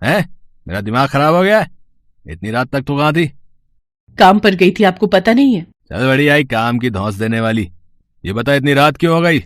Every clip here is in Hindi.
हैं? मेरा दिमाग खराब हो गया है? इतनी रात तक तू कहाँ थी? काम पर गई थी, आपको पता नहीं है? चल बड़ी आई काम की धौंस देने वाली। ये बता इतनी रात क्यों हो गई?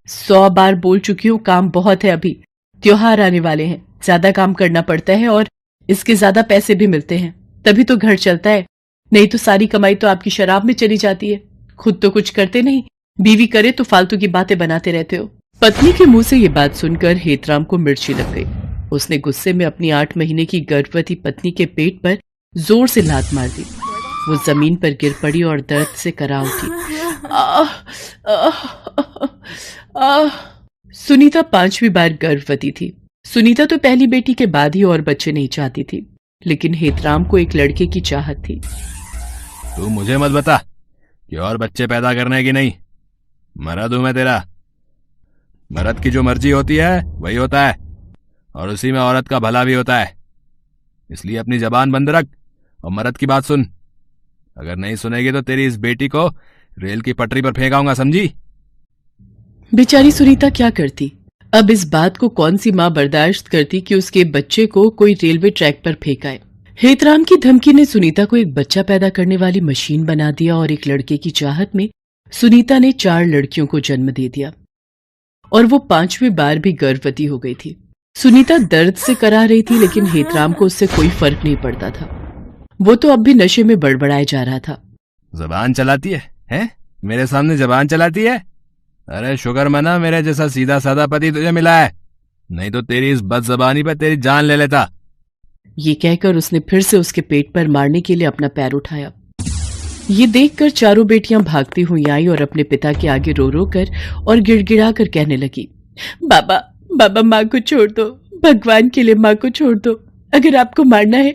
100 बार बोल चुकी हूँ, काम बहुत है। अभी त्योहार आने वाले हैं, ज्यादा काम करना पड़ता है और इसके ज्यादा पैसे भी मिलते हैं, तभी तो घर चलता है। नहीं तो सारी कमाई तो आपकी शराब में चली जाती है। खुद तो कुछ करते नहीं, बीवी करे तो फालतू की बातें बनाते रहते हो। पत्नी के मुंह से ये बात सुनकर हेतराम को मिर्ची लग गई। उसने गुस्से में अपनी 8 महीने की गर्भवती पत्नी के पेट पर जोर से लात मार दी। वो जमीन पर गिर पड़ी और दर्द से करा उठी। सुनीता 5वीं बार गर्भवती थी। सुनीता तो पहली बेटी के बाद ही और बच्चे नहीं चाहती थी, लेकिन हेतराम को एक लड़के की चाहत थी। तू मुझे मत बता कि और बच्चे पैदा करने की नहीं। मर्द हूं मैं तेरा। मर्द की जो मर्जी होती है वही होता है, और उसी में औरत का भला भी होता है। इसलिए अपनी जबान बंद रख और मर्द की बात सुन। अगर नहीं सुनेगी तो तेरी इस बेटी को रेल की पटरी पर फेंकाऊंगा, समझी? बेचारी सुनीता क्या करती? अब इस बात को कौन सी माँ बर्दाश्त करती कि उसके बच्चे को कोई रेलवे ट्रैक पर फेंकाए। हेतराम की धमकी ने सुनीता को एक बच्चा पैदा करने वाली मशीन बना दिया और एक लड़के की चाहत में सुनीता ने 4 लड़कियों को जन्म दे दिया और वो 5वीं बार भी गर्भवती हो गई थी। सुनीता दर्द से करा रही थी, लेकिन हेतराम को उससे कोई फर्क नहीं पड़ता था। वो तो अब भी नशे में बड़बड़ाए जा रहा था। जबान चलाती है, हैं? मेरे सामने जबान चलाती है? अरे शुक्र मना मेरे जैसा सीधा साधा पति तुझे मिला है, नहीं तो तेरी इस बदजबानी पर तेरी जान ले लेता। ये कहकर उसने फिर से उसके पेट पर मारने के लिए अपना पैर उठाया। ये देखकर चारों बेटियां भागती हुई आई और अपने पिता के आगे रो रो कर और गिड़गिड़ा कर कहने लगी, बाबा बाबा, माँ को छोड़ दो, भगवान के लिए माँ को छोड़ दो। अगर आपको मारना है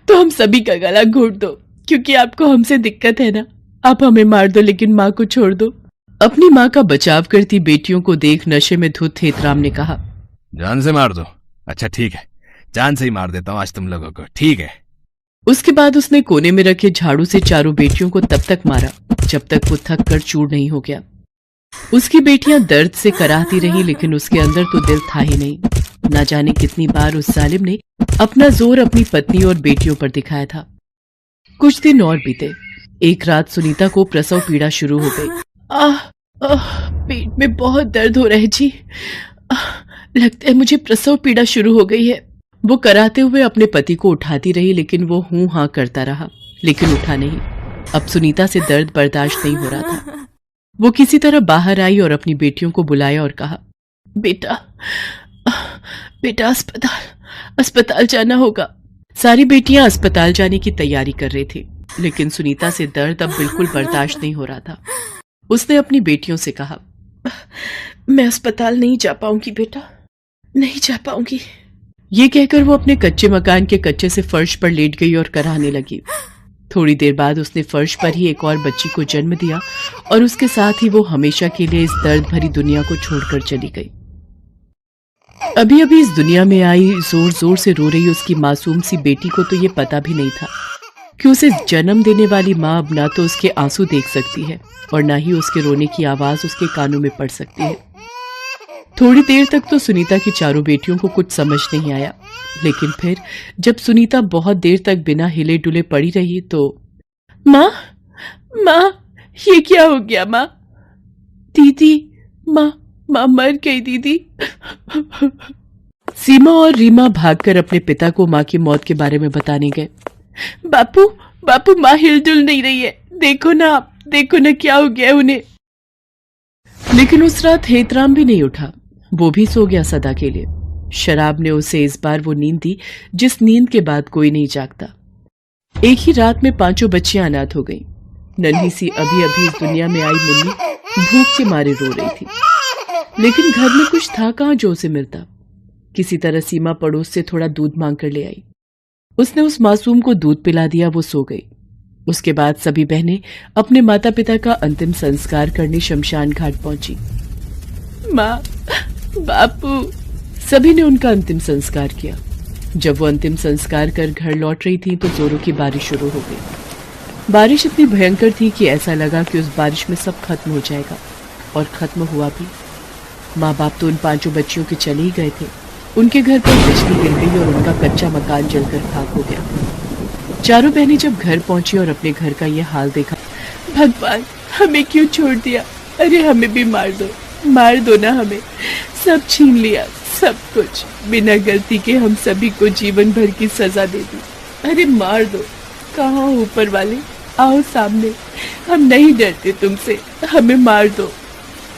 तो हम सभी का गला घोट दो, क्योंकि आपको हमसे दिक्कत है ना। आप हमें मार दो, लेकिन माँ को छोड़ दो। अपनी माँ का बचाव करती बेटियों को देख नशे में धुत हेतराम ने कहा, जान से मार दो? अच्छा ठीक है, जान से ही मार देता हूँ आज तुम लोगों को, ठीक है। उसके बाद उसने कोने में रखे झाड़ू से चारों बेटियों को तब तक मारा जब तक वो थक कर चूर नहीं हो गया। उसकी बेटियां दर्द से कराहती रहीं, लेकिन उसके अंदर तो दिल था ही नहीं। ना जाने कितनी बार उस जालिम ने अपना जोर अपनी पत्नी और बेटियों पर दिखाया था। कुछ दिन और बीते। एक रात सुनीता को प्रसव पीड़ा शुरू हो गई। पेट में बहुत दर्द हो रहा है जी। लगता है मुझे प्रसव पीड़ा शुरू हो गई है। वो कराते हुए अपने पति को उठाती रही, लेकिन वो हूं हां करता रहा, लेकिन उठा नहीं। अब सुनीता से दर्द बर्दाश्त नहीं हो रहा था। वो किसी तरह बाहर आई और अपनी बेटियों को बुलाया और कहा, बेटा बेटा अस्पताल जाना होगा। सारी बेटियां अस्पताल जाने की तैयारी कर रही थी, लेकिन सुनीता से दर्द अब बिल्कुल बर्दाश्त नहीं हो रहा था। उसने अपनी बेटियों से कहा, मैं अस्पताल नहीं जा पाऊंगी बेटा, नहीं जा पाऊंगी। ये कहकर वो अपने कच्चे मकान के कच्चे से फर्श पर लेट गई और कराहने लगी। थोड़ी देर बाद उसने फर्श पर ही एक और बच्ची को जन्म दिया और उसके साथ ही वो हमेशा के लिए इस दर्द भरी दुनिया को छोड़कर चली गई। अभी अभी इस दुनिया में आई जोर जोर से रो रही उसकी मासूम सी बेटी को तो ये पता भी नहीं था कि उसे जन्म देने वाली माँ अब ना तो उसके आंसू देख सकती है और ना ही उसके रोने की आवाज उसके कानों में पड़ सकती है। थोड़ी देर तक तो सुनीता की चारों बेटियों को कुछ समझ नहीं आया, लेकिन फिर जब सुनीता बहुत देर तक बिना हिले डुले पड़ी रही तो, माँ ये क्या हो गया माँ? दीदी, माँ मर गई दीदी। सीमा और रीमा भागकर अपने पिता को माँ की मौत के बारे में बताने गए। बापू माँ हिलजुल नहीं रही है, देखो ना क्या हो गया उन्हें। लेकिन उस रात हेतराम भी नहीं उठा, वो भी सो गया सदा के लिए। शराब ने उसे इस बार वो नींद दी जिस नींद के बाद कोई नहीं जागता। एक ही रात में 5 बच्चियां अनाथ हो गईं। नन्ही सी अभी अभी इस दुनिया में आई मुन्नी भूख के मारे रो रही थी, लेकिन घर में कुछ था कहाँ जो उसे मिलता। किसी तरह सीमा पड़ोस से थोड़ा दूध मांग कर ले आई। उसने उस मासूम को दूध पिला दिया, वो सो गई। उसके बाद सभी बहनें अपने माता पिता का अंतिम संस्कार करने शमशान घाट पहुंची। माँ, बापू, सभी ने उनका अंतिम संस्कार किया। जब वो अंतिम संस्कार कर घर लौट रही थी तो जोरों की बारिश शुरू हो गई। बारिश इतनी भयंकर थी कि ऐसा लगा कि उस बारिश में सब खत्म हो जाएगा, और खत्म हुआ भी। माँ बाप तो उन 5 बच्चियों के चले ही गए थे, उनके घर पर बिजली गिर गई और उनका कच्चा मकान जलकर खाक हो गया। चारों बहनें जब घर पहुंची और अपने घर का यह हाल देखा, भगवान हमें क्यों छोड़ दिया? अरे हमें भी मार दो ना, हमें सब छीन लिया, सब कुछ बिना गलती के हम सभी को जीवन भर की सजा दे दी। अरे मार दो। कहाँ ऊपर वाले, आओ सामने, हम नहीं डरते तुमसे, हमें मार दो।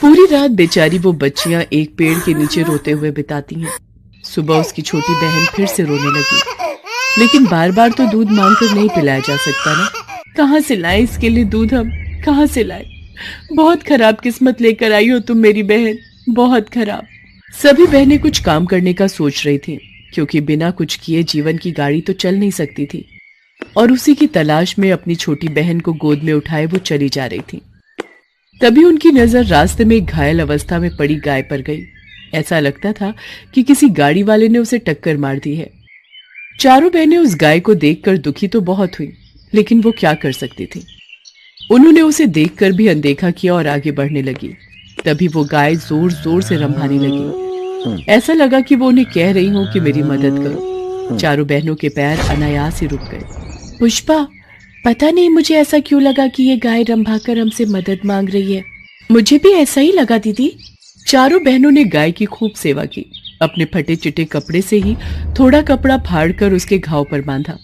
पूरी रात बेचारी वो बच्चियां एक पेड़ के नीचे रोते हुए बिताती हैं। सुबह उसकी छोटी बहन फिर से रोने लगी, लेकिन बार बार तो दूध मांगकर नहीं पिलाया जा सकता ना। कहाँ से लाए इसके लिए दूध, हम कहाँ से लाए? बहुत खराब किस्मत लेकर आई हो तुम मेरी बहन, बहुत खराब। सभी बहनें कुछ काम करने का सोच रही थीं, क्योंकि बिना कुछ किए जीवन की गाड़ी तो चल नहीं सकती थी। और उसी की तलाश में अपनी छोटी बहन को गोद में उठाए वो चली जा रही थी। तभी उनकी नजर रास्ते में एक घायल अवस्था में पड़ी गाय पर गई। ऐसा लगता था कि किसी गाड़ी वाले ने उसे टक्कर मार दी है। चारों बहनें उस गाय को देखकर दुखी तो बहुत हुई, लेकिन वो क्या कर सकती थी। उन्होंने उसे देखकर भी अनदेखा किया और आगे बढ़ने लगी। तभी वो गाय जोर जोर से रंभाने लगी। ऐसा लगा कि वो उन्हें कह रही हो कि मेरी मदद करो। चारों बहनों के पैर अनायास ही रुक गए। पुष्पा, पता नहीं मुझे ऐसा क्यों लगा कि ये गाय रंभाकर हमसे मदद मांग रही है। मुझे भी ऐसा ही लगा दीदी। चारों बहनों ने गाय की खूब सेवा की। अपने फटे चिटे कपड़े से ही थोड़ा कपड़ा फाड़कर उसके घाव पर बांधा।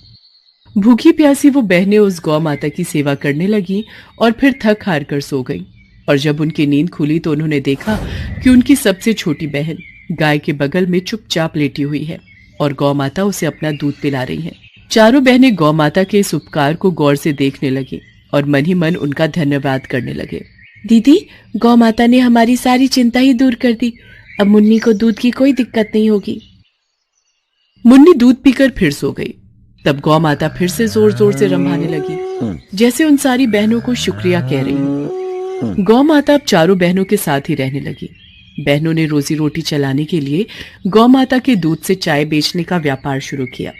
भूखी प्यासी वो बहनें उस गौ माता की सेवा करने लगी और फिर थक हार कर सो गईं। और जब उनकी नींद खुली तो उन्होंने देखा कि उनकी सबसे छोटी बहन गाय के बगल में चुपचाप लेटी हुई है और गौ माता उसे अपना दूध पिला रही है। चारों बहनें गौ माता के इस उपकार को गौर से देखने लगी और मन ही मन उनका धन्यवाद करने लगे। दीदी, गौ माता ने हमारी सारी चिंता ही दूर कर दी। अब मुन्नी को दूध की कोई दिक्कत नहीं होगी। मुन्नी दूध पीकर फिर सो गई। तब गौ माता फिर से जोर जोर से रंभाने लगी, जैसे उन सारी बहनों को शुक्रिया कह रही हो। गौ माता अब चारों बहनों के साथ ही रहने लगी। बहनों ने रोजी रोटी चलाने के लिए गौ माता के दूध से चाय बेचने का व्यापार शुरू किया।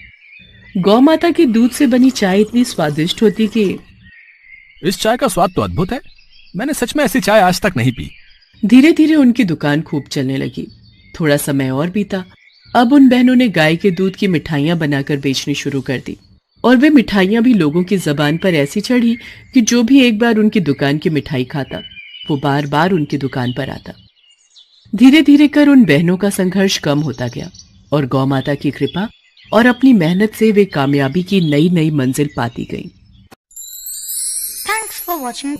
गौ माता के दूध से बनी चाय इतनी स्वादिष्ट होती कि इस चाय का स्वाद तो अद्भुत है। मैंने सच में ऐसी चाय आज तक नहीं पी। धीरे धीरे उनकी दुकान खूब चलने लगी। थोड़ा समय और बीता। अब उन बहनों ने गाय के दूध की मिठाइयां बनाकर बेचनी शुरू कर दी और वे मिठाइयां भी लोगों की जबान पर ऐसी चढ़ी कि जो भी एक बार उनकी दुकान की मिठाई खाता वो बार बार उनकी दुकान पर आता। धीरे धीरे कर उन बहनों का संघर्ष कम होता गया और गौ माता की कृपा और अपनी मेहनत से वे कामयाबी की नई नई मंजिल पाती गईं। Thanks for watching.